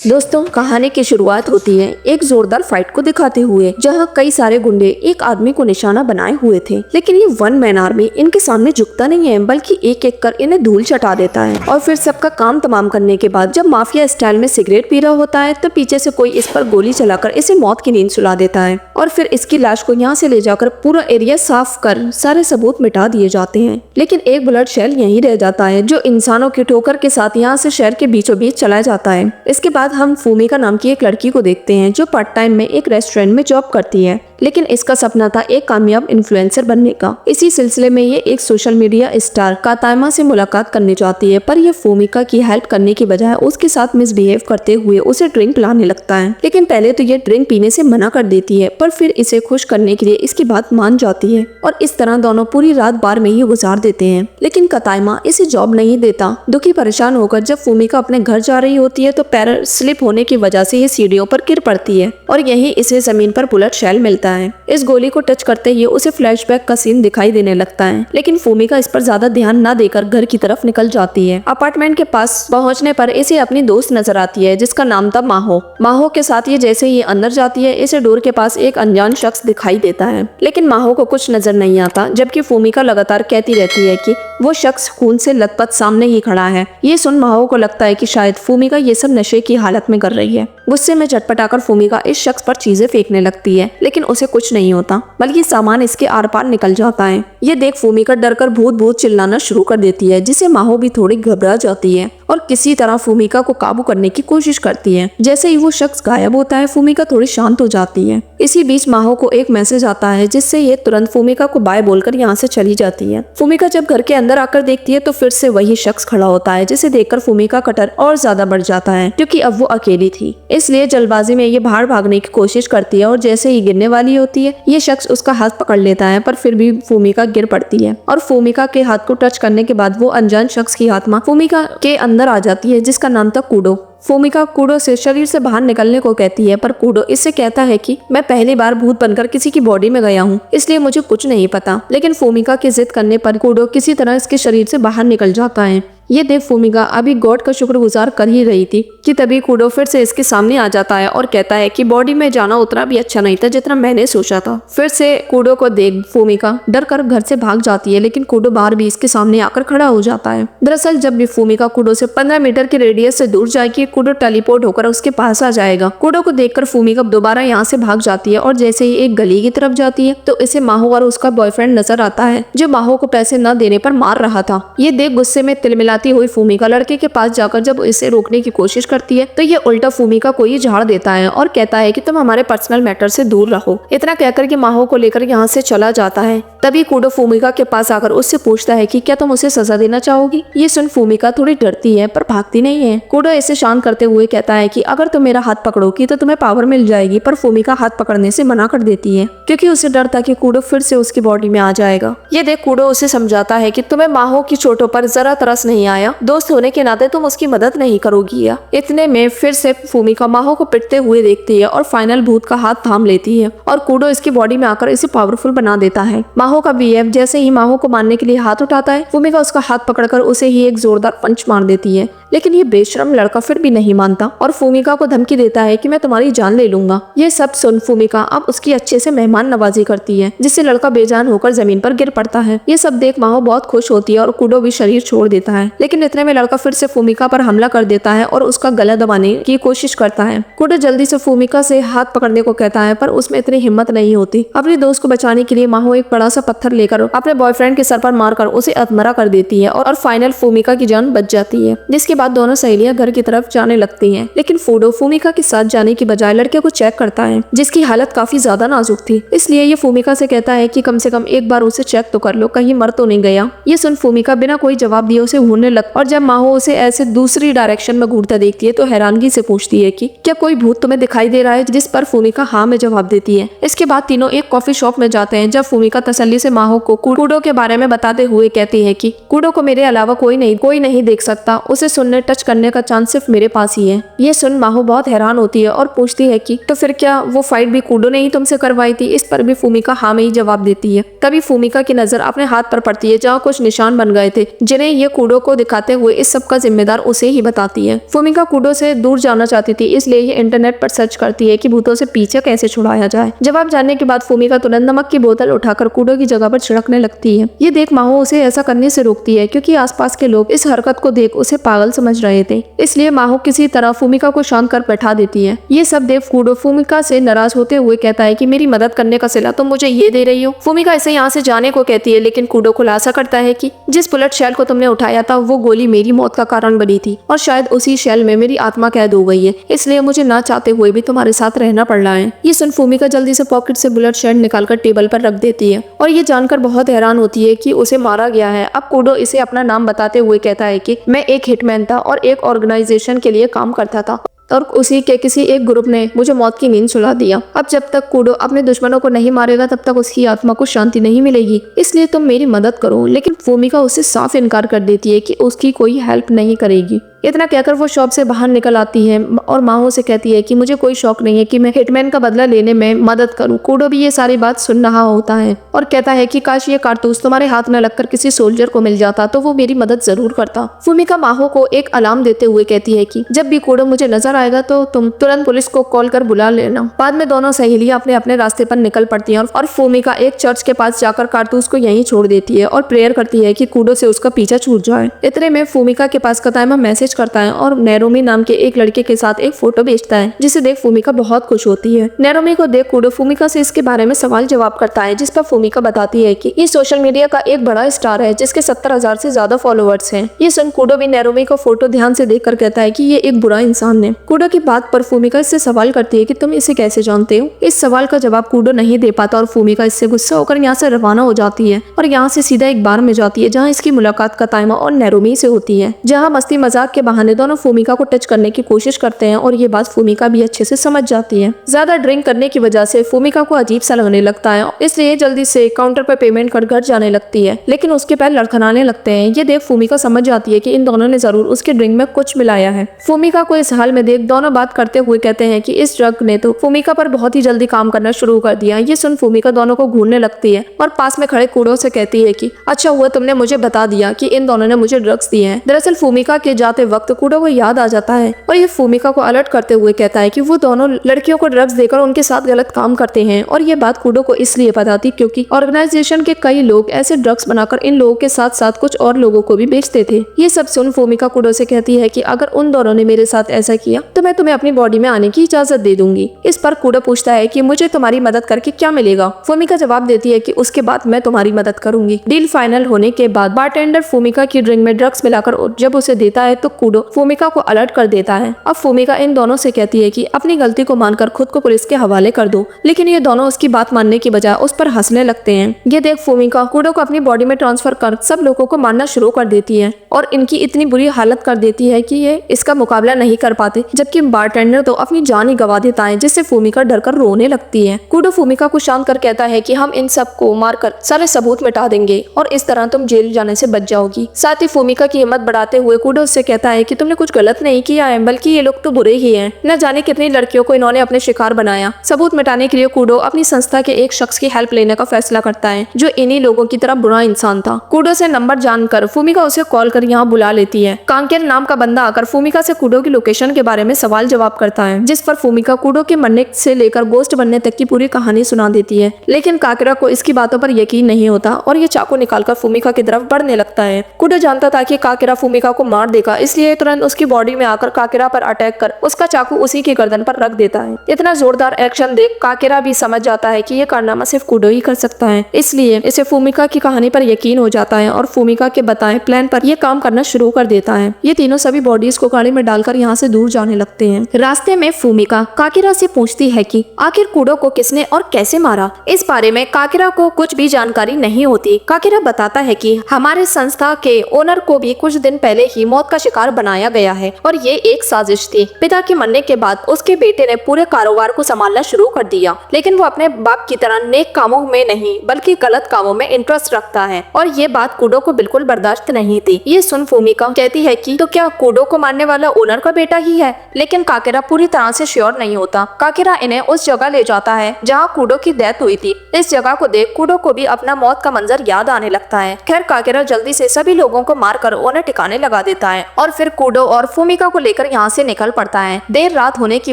दोस्तों, कहानी की शुरुआत होती है एक जोरदार फाइट को दिखाते हुए, जहां कई सारे गुंडे एक आदमी को निशाना बनाए हुए थे। लेकिन ये वन मैन आर्मी इनके सामने झुकता नहीं है, बल्कि एक एक कर इन्हें धूल चटा देता है। और फिर सबका काम तमाम करने के बाद जब माफिया स्टाइल में सिगरेट पी रहा होता है, तो पीछे से कोई इस पर गोली चलाकर इसे मौत की नींद सुला देता है। और फिर इसकी लाश को यहाँ से ले जाकर पूरा एरिया साफ कर सारे सबूत मिटा दिए जाते हैं। लेकिन एक बुलेट शेल यहीं रह जाता है, जो इंसानों की ठोकर के साथ यहाँ से शहर के बीचों बीच चला जाता है। इसके बाद हम फूमिका नाम की एक लड़की को देखते हैं, जो पार्ट टाइम में एक रेस्टोरेंट में जॉब करती है। लेकिन इसका सपना था एक कामयाब इन्फ्लुएंसर बनने का। इसी सिलसिले में ये एक सोशल मीडिया स्टार कातायमा से मुलाकात करने चाहती है, पर यह फूमिका की हेल्प करने की बजाय उसके साथ मिसबिहेव करते हुए उसे ड्रिंक पिलाने लगता है। लेकिन पहले तो ये ड्रिंक पीने से मना कर देती है, पर फिर इसे खुश करने के लिए इसकी बात मान जाती है। और इस तरह दोनों पूरी रात बार में ही गुजार देते हैं। लेकिन कातायमा इसे जॉब नहीं देता। दुखी परेशान होकर जब फूमिका अपने घर जा रही होती है, तो पैर स्लिप होने की वजह से ये सीढ़ियों पर गिर पड़ती है और यहीं इसे जमीन पर बुलेट शेल मिलता है। इस गोली को टच करते ही उसे फ्लैशबैक का सीन दिखाई देने लगता है। लेकिन फूमिका इस पर ज्यादा ध्यान न देकर घर की तरफ निकल जाती है। अपार्टमेंट के पास पहुंचने पर इसे अपनी दोस्त नजर आती है, जिसका नाम था माहो। माहो के साथ ये जैसे ही अंदर जाती है, इसे डोर के पास एक अनजान शख्स दिखाई देता है। लेकिन माहो को कुछ नजर नहीं आता, जबकि फूमिका लगातार कहती रहती है कि वो शख्स खून से लथपथ सामने ही खड़ा है। ये सुन माहो को लगता है कि शायद फूमिका ये सब नशे की हालत में कर रही है। गुस्से में झटपटाकर फूमिका इस शख्स पर चीजें फेंकने लगती है, लेकिन उसे कुछ नहीं होता, बल्कि सामान इसके आर पार निकल जाता है। ये देख फूमिका डरकर भूत भूत चिल्लाना शुरू कर देती है, जिसे माहो भी थोड़ी घबरा जाती है और किसी तरह फूमिका को काबू करने की कोशिश करती है। जैसे ही वो शख्स गायब होता है, फूमिका थोड़ी शांत हो जाती है। इसी बीच माहो को एक मैसेज आता है, जिससे ये तुरंत फूमिका को बाय बोलकर यहाँ से चली जाती है। फूमिका जब घर के अंदर आकर देखती है, तो फिर से वही शख्स खड़ा होता है, जिसे देखकर फूमिका का डर और ज्यादा बढ़ जाता है, क्योंकि अब वो अकेली थी। इसलिए जल्दबाजी में ये बाहर भागने की कोशिश करती है और जैसे ही गिरने वाली होती है, ये शख्स उसका हाथ पकड़ लेता है, पर फिर भी फूमिका गिर पड़ती है और फूमिका के हाथ को टच करने के बाद वो अनजान शख्स की आत्मा फूमिका के अंदर आ जाती है, जिसका नाम था कूडो। फूमिका कूडो से शरीर से बाहर निकलने को कहती है, पर कूडो इससे कहता है कि मैं पहली बार भूत बनकर किसी की बॉडी में गया हूँ, इसलिए मुझे कुछ नहीं पता। लेकिन फूमिका की जिद करने पर कूडो किसी तरह इसके शरीर से बाहर निकल जाता है। ये देख फूमिका अभी गॉड का शुक्रगुजार कर ही रही थी कि तभी कूडो फिर से इसके सामने आ जाता है और कहता है कि बॉडी में जाना उतना भी अच्छा नहीं था जितना मैंने सोचा था। फिर से कूडो को देख फूमिका डर कर घर से भाग जाती है, लेकिन कूडो बाहर भी इसके सामने आकर खड़ा हो जाता है। दरअसल जब भी फूमिका कूडो से 15 मीटर के रेडियस से दूर जाएगी, कूडो टेलीपोर्ट होकर उसके पास आ जाएगा। कूडो को देखकर फूमिका दोबारा यहाँ से भाग जाती है और जैसे ही एक गली की तरफ जाती है, तो इसे माहो और उसका बॉयफ्रेंड नजर आता है, जो माहो को पैसे न देने पर मार रहा था। ये देख गुस्से में तिलमिलाती हुई फूमिका लड़के के पास जाकर जब इसे रोकने की कोशिश करती है, तो ये उल्टा फूमिका को ही झाड़ देता है और कहता है कि तुम हमारे पर्सनल मैटर से दूर रहो। इतना कहकर के माहो को लेकर यहाँ से चला जाता है। तभी कूडो फूमिका के पास आकर उससे पूछता है कि क्या तुम उसे सजा देना चाहोगी। ये सुन फूमिका थोड़ी डरती है, पर भागती नहीं है। कूडो इसे शांत करते हुए कहता है कि अगर तुम मेरा हाथ पकड़ोगी तो तुम्हें पावर मिल जाएगी, पर फूमिका हाथ पकड़ने से मना कर देती है, क्योंकि उसे डर था कि कूडो फिर से उसकी बॉडी में आ जाएगा। ये देख कूडो उसे समझाता है कि तुम्हें माहो की चोटों पर जरा तरस नहीं आया, दोस्त होने के नाते तुम उसकी मदद नहीं करोगी या। इतने में फिर से फूमिका माहो को पिटते हुए देखती है और फाइनल भूत का हाथ थाम लेती है और कूडो इसकी बॉडी में आकर इसे पावरफुल बना देता है। माहो का बीएफ जैसे ही माहो को मारने के लिए हाथ उठाता है, फूमिका उसका हाथ पकड़कर उसे ही एक जोरदार पंच मार देती है। लेकिन ये बेशरम लड़का फिर भी नहीं मानता और फूमिका को धमकी देता है कि मैं तुम्हारी जान ले लूंगा। ये सब सुन फूमिका अब उसकी अच्छे से मेहमान नवाजी करती है, जिससे लड़का बेजान होकर जमीन पर गिर पड़ता है। ये सब देख माहो बहुत खुश होती है और कूडो भी शरीर छोड़ देता है। लेकिन इतने में लड़का फिर से फूमिका पर हमला कर देता है और उसका गला दबाने की कोशिश करता है। कूडो जल्दी से फूमिका से हाथ पकड़ने को कहता है, पर उसमें इतनी हिम्मत नहीं होती। अपने दोस्त को बचाने के लिए माहो एक बड़ा सा पत्थर लेकर अपने बॉयफ्रेंड के सर पर मारकर उसे अधमरा कर देती है और फाइनल फूमिका की जान बच जाती है। जिसके बाद दोनों सहेलियां घर की तरफ जाने लगती हैं। लेकिन कूडो फूमिका के साथ जाने की बजाय लड़के को चेक करता है, जिसकी हालत काफी ज्यादा नाजुक थी। इसलिए ये फूमिका से कहता है कि कम से कम एक बार उसे चेक तो कर लो, कहीं मर तो नहीं गया। ये सुन फूमिका बिना कोई जवाब दिए उसे घूरने लग और जब माहो उसे ऐसे दूसरी डायरेक्शन में घूरता देखती है, तो हैरानगी से पूछती है कि क्या कोई भूत तुम्हें दिखाई दे रहा है, जिस पर फूमिका हाँ में जवाब देती है। इसके बाद तीनों एक कॉफी शॉप में जाते हैं, जब फूमिका तसल्ली से माहो को कूडो के बारे में बताते हुए कहती है कि कूडो को मेरे अलावा कोई नहीं देख सकता। उसे सुनने उन्हें टच करने का चांस सिर्फ मेरे पास ही है। ये सुन माहो बहुत हैरान होती है और पूछती है कि तो फिर क्या वो फाइट भी कूडो ने ही तुमसे करवाई थी? इस पर भी फूमिका हाँ में ही जवाब देती है। तभी फूमिका की नजर अपने हाथ पर पड़ती है जहाँ कुछ निशान बन गए थे, जिन्हें ये कूडो को दिखाते हुए इस सब का जिम्मेदार उसे ही बताती है। फूमिका कूडो से दूर जाना चाहती थी, इसलिए ये इंटरनेट पर सर्च करती है कि भूतों से पीछे कैसे छुड़ाया जाए। जवाब जानने के बाद फूमिका तुरंत नमक की बोतल उठाकर कूडो की जगह पर छिड़कने लगती है। ये देख माहो उसे ऐसा करने से रोकती है क्योंकि आसपास के लोग इस हरकत को देख उसे पागल समझ रहे थे। इसलिए माहो किसी तरह फूमिका को शांत कर बैठा देती है। ये सब देख कूडो फूमिका से नाराज होते हुए कहता है कि मेरी मदद करने का सिला तुम मुझे ये दे रही हो। फूमिका इसे यहाँ से जाने को कहती है, लेकिन कूडो खुलासा करता है कि जिस बुलेट शेल को तुमने उठाया था वो गोली मेरी मौत का कारण बनी थी और शायद उसी शेल में मेरी आत्मा कैद हो गई है, इसलिए मुझे ना चाहते हुए भी तुम्हारे साथ रहना पड़ रहा है। ये सुन फूमिका जल्दी से पॉकेट से बुलेट शेल निकालकर टेबल पर रख देती है और ये जानकर बहुत हैरान होती है कि उसे मारा गया है। अब कूडो इसे अपना नाम बताते हुए कहता है कि मैं एक हिटमैन था और एक ऑर्गेनाइजेशन के लिए काम करता था और उसी के किसी एक ग्रुप ने मुझे मौत की नींद सुला दिया। अब जब तक कूडो अपने दुश्मनों को नहीं मारेगा तब तक उसकी आत्मा को शांति नहीं मिलेगी, इसलिए तुम मेरी मदद करो। लेकिन फूमिका उससे साफ इनकार कर देती है कि उसकी कोई हेल्प नहीं करेगी। इतना कहकर वो शॉप से बाहर निकल आती है और माहो से कहती है कि मुझे कोई शौक नहीं है कि मैं हिटमैन का बदला लेने में मदद करूं। कूडो भी ये सारी बात सुन रहा होता है और कहता है कि काश ये कारतूस तुम्हारे हाथ न लगकर किसी सोल्जर को मिल जाता तो वो मेरी मदद जरूर करता। फूमिका माहो को एक अलार्म देते हुए कहती है कि जब भी कूडो मुझे नजर आएगा तो तुम तुरंत पुलिस को कॉल कर बुला लेना। बाद में दोनों सहेलियां अपने अपने रास्ते पर निकल पड़ती हैं और फूमिका एक चर्च के पास जाकर कारतूस को यहीं छोड़ देती है और प्रेयर करती है कि कूडो से उसका पीछा छूट जाए। इतने में फूमिका के पास कतायमा मैसेज करता है और नेरोमी नाम के एक लड़के के साथ एक फोटो भेजता है, जिसे देख फूमिका बहुत खुश होती है। नेरोमी को देख कूडो फूमिका से इसके बारे में सवाल जवाब करता है, जिस पर फूमिका बताती है कि ये सोशल मीडिया का एक बड़ा स्टार है जिसके 70,000 से ज्यादा फॉलोअर्स हैं। ये सुन कूडो भी नेरोमी को फोटो ध्यान से देखकर कहता है कि ये एक बुरा इंसान है। कूडो की बात पर फूमिका इससे सवाल करती है कि तुम इसे कैसे जानते हो। इस सवाल का जवाब कूडो नहीं दे पाता और फूमिका इससे गुस्सा होकर यहाँ से रवाना हो जाती है और यहाँ से सीधा एक बार में जाती है जहाँ इसकी मुलाकात कतायमा और नेरोमी से होती है, जहाँ मस्ती मजाक के बहाने दोनों फूमिका को टच करने की कोशिश करते हैं और ये बात फूमिका भी अच्छे से समझ जाती है। ज्यादा ड्रिंक करने की वजह से फूमिका को अजीब सा लगने लगता है, इसलिए जल्दी से काउंटर पर पेमेंट कर घर जाने लगती है, लेकिन उसके पैर लड़खड़ाने लगते हैं। ये देख फूमिका समझ जाती है कि इन दोनों ने जरूर उसके ड्रिंक में कुछ मिलाया है। फूमिका को इस हाल में देख दोनों बात करते हुए कहते हैं कि इस ड्रग ने तो फूमिका पर बहुत ही जल्दी काम करना शुरू कर दिया। ये सुन फूमिका दोनों को घूरने लगती है और पास में खड़े कूडो से कहती है कि अच्छा हुआ तुमने मुझे बता दिया कि इन दोनों ने मुझे ड्रग्स दिए हैं। दरअसल फूमिका के जाते वक्त कूडो को याद आ जाता है और ये फूमिका को अलर्ट करते हुए कहता है कि वो दोनों लड़कियों को ड्रग्स देकर उनके साथ गलत काम करते हैं और ये बात कूडो को इसलिए पता थी क्योंकि ऑर्गेनाइजेशन के कई लोग ऐसे ड्रग्स बनाकर इन लोगों के साथ साथ कुछ और लोगों को भी बेचते थे। ये सब सुन फूमिका कूडो से कहती है कि अगर उन दोनों ने मेरे साथ ऐसा किया तो मैं तुम्हें अपनी बॉडी में आने की इजाजत दे दूंगी। इस पर कूडो पूछता है कि मुझे तुम्हारी मदद करके क्या मिलेगा। फूमिका जवाब देती है कि उसके बाद मैं तुम्हारी मदद करूंगी। डील फाइनल होने के बाद बारटेंडर फूमिका की ड्रिंक में ड्रग्स मिलाकर जब उसे देता है तो कूडो फूमिका को अलर्ट कर देता है। अब फूमिका इन दोनों से कहती है कि अपनी गलती को मानकर खुद को पुलिस के हवाले कर दो, लेकिन ये दोनों उसकी बात मानने की बजाय उस पर हंसने लगते हैं। ये देख फूमिका कूडो को अपनी बॉडी में ट्रांसफर कर सब लोगों को मारना शुरू कर देती है और इनकी इतनी बुरी हालत कर देती है कि ये इसका मुकाबला नहीं कर पाते, जबकि बारटेंडर तो अपनी जान ही गवा देता है, जिससे फूमिका डरकर रोने लगती है। कूडो फूमिका को शांत कर कहता है कि हम इन सब को मारकर सारे सबूत मिटा देंगे और इस तरह तुम जेल जाने से बच जाओगी। साथ ही फूमिका की हिम्मत बढ़ाते हुए कूडो उससे कहता है कि तुमने कुछ गलत नहीं किया है, बल्कि ये लोग तो बुरे ही हैं। न जाने कितनी लड़कियों को इन्होंने अपने शिकार बनाया। सबूत मिटाने के लिए कूडो अपनी संस्था के एक शख्स की हेल्प लेने का फैसला करता है जो इन्हीं लोगों की तरह बुरा इंसान था। कूडो से नंबर जानकर फूमिका उसे कॉल कर यहाँ बुला लेती है। कांकेर नाम का बंदा आकर फूमिका से कूडो की लोकेशन के बारे में सवाल जवाब करता है, जिस पर फूमिका कूडो के मरने से लेकर गोस्ट बनने तक की पूरी कहानी सुना देती है। लेकिन काकेरा को इसकी बातों पर यकीन नहीं होता और ये चाकू निकालकर फूमिका की तरफ बढ़ने लगता है। कूडो जानता था कि काकेरा फूमिका को मार देगा, इसलिए तुरंत उसकी बॉडी में आकर काकेरा पर अटैक कर उसका चाकू उसी की गर्दन पर रख देता है। इतना जोरदार एक्शन देख काकेरा भी समझ जाता है कि ये कारनामा सिर्फ कूडो ही कर सकता है, इसलिए इसे फूमिका की कहानी पर यकीन हो जाता है और फूमिका के बताए प्लान पर यह काम करना शुरू कर देता है। ये तीनों सभी बॉडीज को गाड़ी में डालकर यहाँ से दूर जाने लगते हैं। रास्ते में फूमिका काकेरा से पूछती है कि आखिर कूडो को किसने और कैसे मारा। इस बारे में काकेरा को कुछ भी जानकारी नहीं होती। काकेरा बताता है कि हमारे संस्था के ओनर को भी कुछ दिन पहले ही मौत का शिकार शिकार बनाया गया है और ये एक साजिश थी। पिता के मरने के बाद उसके बेटे ने पूरे कारोबार को संभालना शुरू कर दिया, लेकिन वो अपने बाप की तरह नेक कामों में नहीं बल्कि गलत कामों में इंटरेस्ट रखता है और ये बात कूडो को बिल्कुल बर्दाश्त नहीं थी। ये सुन फूमिका कहती है कि तो क्या कूडो को मारने वाला ओनर का बेटा ही है, लेकिन काकेरा पूरी तरह से श्योर नहीं होता। काकेरा इन्हें उस जगह ले जाता है जहाँ कूडो की डेथ हुई थी। इस जगह को देख कूडो को भी अपना मौत का मंजर याद आने लगता है। खैर काकेरा जल्दी से सभी लोगों को मारकर उन्हें ठिकाने लगा देता है और फिर कूडो और फूमिका को लेकर यहाँ से निकल पड़ता है। देर रात होने की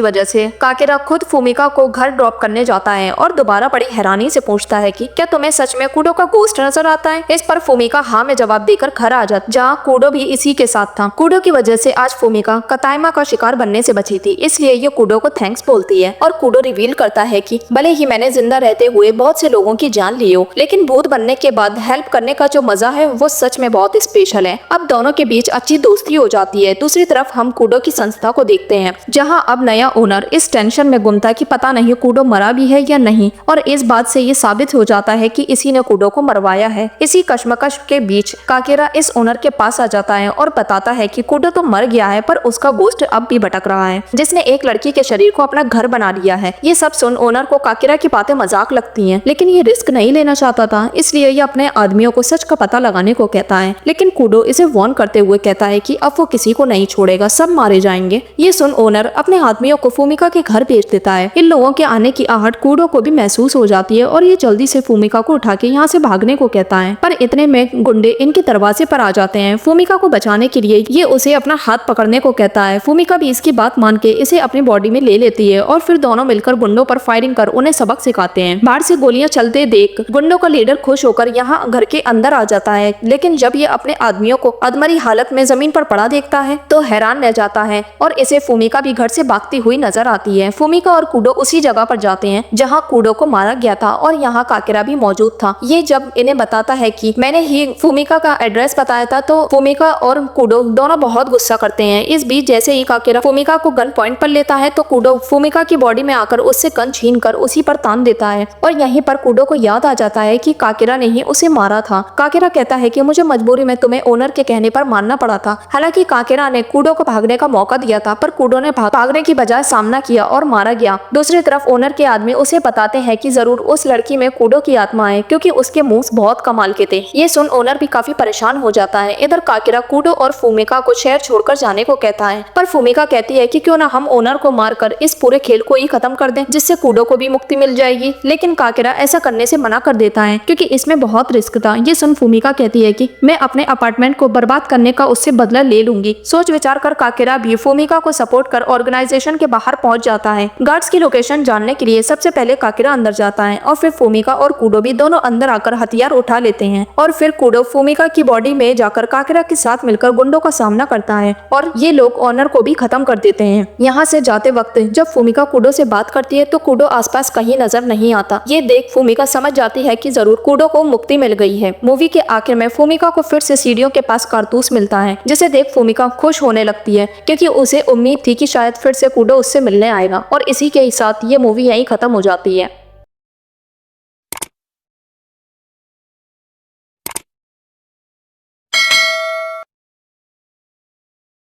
वजह से काकेरा खुद फूमिका को घर ड्रॉप करने जाता है और दोबारा बड़ी हैरानी से पूछता है कि क्या तुम्हें सच में कूडो का गोश्त नजर आता है। इस पर फूमिका हाँ में जवाब देकर घर आ जाता, जहाँ कूडो भी इसी के साथ था। कूडो की वजह से आज फूमिका कतायमा का शिकार बनने से बची थी, इसलिए ये कूडो को थैंक्स बोलती है और कूडो रिवील करता है कि भले ही मैंने जिंदा रहते हुए बहुत से लोगों की जान ली हो, लेकिन भूत बनने के बाद हेल्प करने का जो मजा है वो सच में बहुत स्पेशल है। अब दोनों के बीच अच्छी दोस्ती हो जाती है। दूसरी तरफ हम कूडो की संस्था को देखते हैं, जहां अब नया ओनर इस टेंशन में गुम था कि पता नहीं कूडो मरा भी है या नहीं, और इस बात से ये साबित हो जाता है कि इसी ने कूडो को मरवाया है। इसी कश्मकश के बीच काकेरा इस ओनर के पास आ जाता है और बताता है कि कूडो तो मर गया है पर उसका गोश्त अब भी भटक रहा है, जिसने एक लड़की के शरीर को अपना घर बना लिया है। ये सब सुन ओनर को काकेरा की बातें मजाक लगती हैं, लेकिन ये रिस्क नहीं लेना चाहता था, इसलिए ये अपने आदमियों को सच का पता लगाने को कहता है। लेकिन कूडो इसे वार्न करते हुए कहता है कि अब वो किसी को नहीं छोड़ेगा, सब मारे जाएंगे। ये सुन ओनर अपने आदमियों को फूमिका के घर भेज देता है। इन लोगों के आने की आहट कूडो को भी महसूस हो जाती है और ये जल्दी से फूमिका को उठा के यहाँ से भागने को कहता है, पर इतने में गुंडे इनके दरवाजे पर आ जाते हैं। फूमिका को बचाने के लिए ये उसे अपना हाथ पकड़ने को कहता है। फूमिका भी इसकी बात मान के इसे अपनी बॉडी में ले लेती है और फिर दोनों मिलकर गुंडों पर फायरिंग कर उन्हें सबक सिखाते हैं। बाहर से गोलियां चलते देख गुंडों का लीडर खुश होकर यहाँ घर के अंदर आ जाता है, लेकिन जब ये अपने आदमियों को अधमरी हालत में जमीन पर पड़ा देखता है तो हैरान रह जाता है और इसे फूमिका भी घर से भागती हुई नजर आती है। फूमिका और कूडो उसी जगह पर जाते हैं जहाँ कूडो को मारा गया था और यहाँ काकेरा भी मौजूद था। ये जब इन्हें बताता है कि मैंने ही फूमिका का एड्रेस बताया था तो फूमिका और कूडो दोनों बहुत गुस्सा करते हैं। इस बीच जैसे ही काकेरा फूमिका को गन पॉइंट पर लेता है तो कूडो फूमिका की बॉडी में आकर उससे गन छीन कर उसी पर तान देता है और यहीं पर कूडो को याद आ जाता है कि काकेरा ने ही उसे मारा था। काकेरा कहता है कि मुझे मजबूरी में तुम्हें ओनर के कहने पर मारना पड़ा था। हालांकि काकेरा ने कूडो को भागने का मौका दिया था, पर कूडो ने भागने की बजाय सामना किया और मारा गया। दूसरी तरफ ओनर के आदमी उसे बताते हैं कि जरूर उस लड़की में कूडो की आत्मा है, क्योंकि उसके मूव्स बहुत कमाल के थे। ये सुन ओनर भी काफी परेशान हो जाता है। इधर काकेरा कूडो और फूमिका को शहर छोड़कर जाने को कहता है, पर फूमिका कहती है कि क्यों ना हम ओनर को मारकर इस पूरे खेल को ही खत्म कर दें, जिससे कूडो को भी मुक्ति मिल जाएगी। लेकिन काकेरा ऐसा करने से मना कर देता है क्योंकि इसमें बहुत रिस्क था। ये सुन फूमिका कहती है कि मैं अपने अपार्टमेंट को बर्बाद करने का उससे बदला ले लूंगी। सोच विचार कर काकेरा भी फूमिका को सपोर्ट कर ऑर्गेनाइजेशन के बाहर पहुंच जाता है। गार्ड्स की लोकेशन जानने के लिए सबसे पहले काकेरा अंदर जाता है और फिर फूमिका और कूडो भी दोनों अंदर आकर हथियार उठा लेते हैं और फिर कूडो फूमिका की बॉडी में जाकर काकेरा के साथ मिलकर गुंडों का सामना करता है और ये लोग ऑनर को भी खत्म कर देते हैं। यहाँ से जाते वक्त जब फूमिका कूडो से बात करती है तो कूडो आसपास कहीं नजर नहीं आता। ये देख फूमिका समझ जाती है कि जरूर कूडो को मुक्ति मिल गई है। मूवी के आखिर में फूमिका को फिर से सीढ़ियों के पास कारतूस मिलता है, जिसे देख फूमिका खुश होने लगती है क्योंकि उसे उम्मीद थी कि शायद फिर से कूडो उससे मिलने आएगा। और इसी के साथ ये मूवी यहीं खत्म हो जाती है।